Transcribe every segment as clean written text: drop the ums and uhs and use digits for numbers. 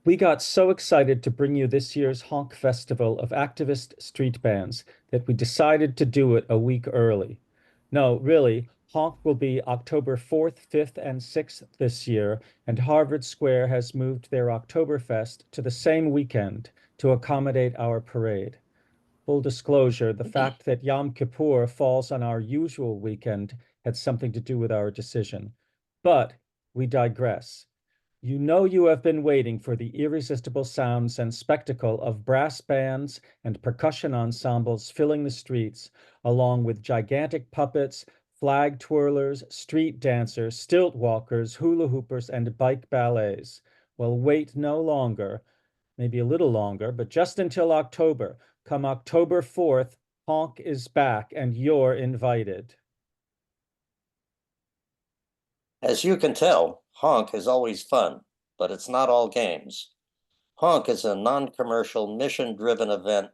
We got so excited to bring you this year's Honk Festival of activist street bands that we decided to do it a week early. No, really, Honk will be October 4th, 5th, and 6th this year, and Harvard Square has moved their Oktoberfest to the same weekend to accommodate our parade. Full disclosure, the fact that Yom Kippur falls on our usual weekend had something to do with our decision. But we digress. You know you have been waiting for the irresistible sounds and spectacle of brass bands and percussion ensembles filling the streets, along with gigantic puppets, flag twirlers, street dancers, stilt walkers, hula hoopers, and bike ballets. Well, wait no longer, maybe a little longer, but just until October. Come October 4th, Honk is back and you're invited. As you can tell, Honk is always fun, but it's not all games. Honk is a non-commercial, mission-driven event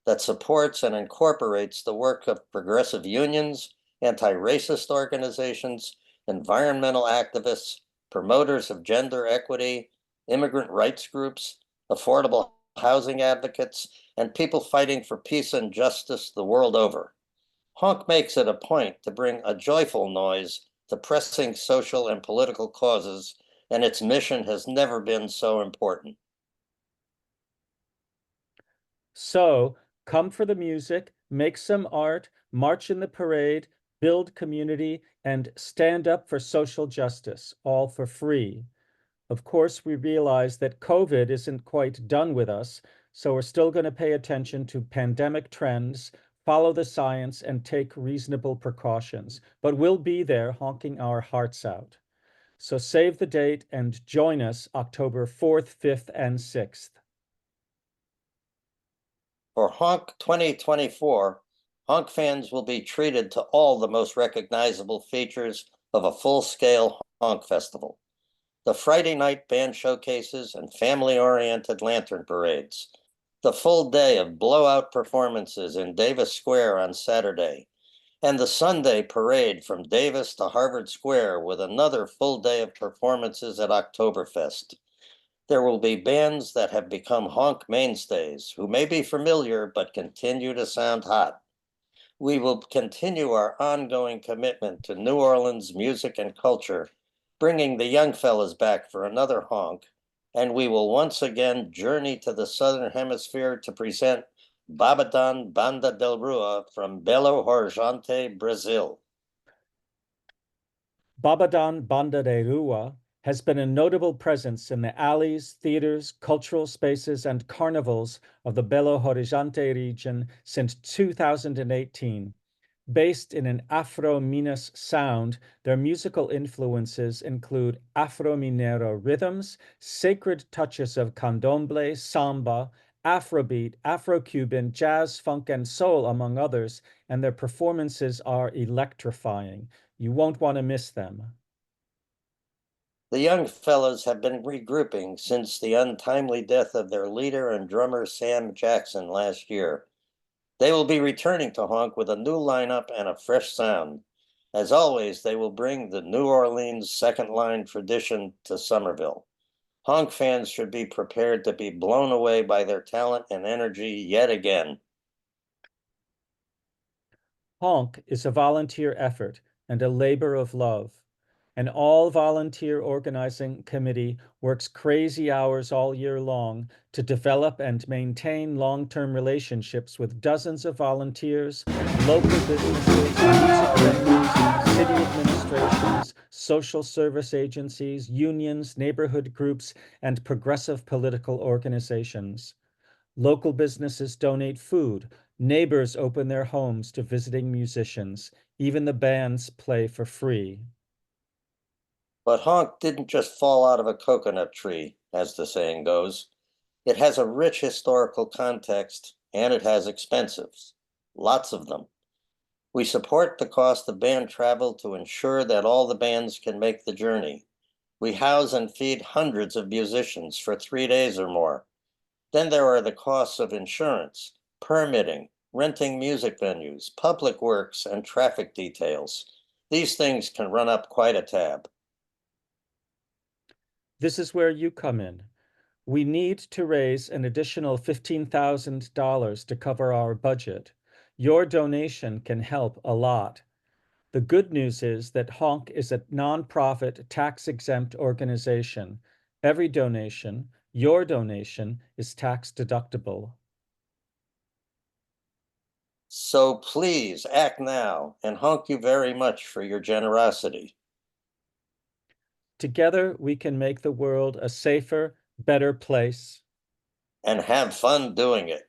that supports and incorporates the work of progressive unions, anti-racist organizations, environmental activists, promoters of gender equity, immigrant rights groups, affordable housing advocates, and people fighting for peace and justice the world over. Honk makes it a point to bring a joyful noise to pressing social and political causes, and its mission has never been so important. So come for the music, make some art, march in the parade, build community, and stand up for social justice, all for free. Of course, we realize that COVID isn't quite done with us, so we're still going to pay attention to pandemic trends, follow the science, and take reasonable precautions. But we'll be there honking our hearts out. So save the date and join us October 4th, 5th, and 6th. For Honk 2024, Honk fans will be treated to all the most recognizable features of a full-scale Honk festival. The Friday night band showcases and family-oriented lantern parades. The full day of blowout performances in Davis Square on Saturday, and the Sunday parade from Davis to Harvard Square with another full day of performances at Oktoberfest. There will be bands that have become honk mainstays who may be familiar but continue to sound hot. We will continue our ongoing commitment to New Orleans music and culture, bringing the young fellas back for another honk, and we will once again journey to the Southern Hemisphere to present Babadan Banda del Rua from Belo Horizonte, Brazil. Babadan Banda de Rua has been a notable presence in the alleys, theaters, cultural spaces, and carnivals of the Belo Horizonte region since 2018. Based in an Afro-Minas sound, their musical influences include Afro-Minero rhythms, sacred touches of candomblé, samba, Afrobeat, Afro-Cuban, jazz, funk, and soul, among others, and their performances are electrifying. You won't want to miss them. The young fellows have been regrouping since the untimely death of their leader and drummer Sam Jackson last year. They will be returning to Honk with a new lineup and a fresh sound. As always, they will bring the New Orleans second line tradition to Somerville. Honk fans should be prepared to be blown away by their talent and energy yet again. Honk is a volunteer effort and a labor of love. An all volunteer organizing committee works crazy hours all year long to develop and maintain long term relationships with dozens of volunteers, local businesses, music venues, city administrations, social service agencies, unions, neighborhood groups, and progressive political organizations. Local businesses donate food. Neighbors open their homes to visiting musicians. Even the bands play for free. But Honk didn't just fall out of a coconut tree, as the saying goes. It has a rich historical context and it has expensives, lots of them. We support the cost of band travel to ensure that all the bands can make the journey. We house and feed hundreds of musicians for 3 days or more. Then there are the costs of insurance, permitting, renting music venues, public works, and traffic details. These things can run up quite a tab. This is where you come in. We need to raise an additional $15,000 to cover our budget. Your donation can help a lot. The good news is that Honk is a nonprofit, tax-exempt organization. Every donation, your donation, is tax deductible. So please act now, and honk you very much for your generosity. Together, we can make the world a safer, better place. And have fun doing it.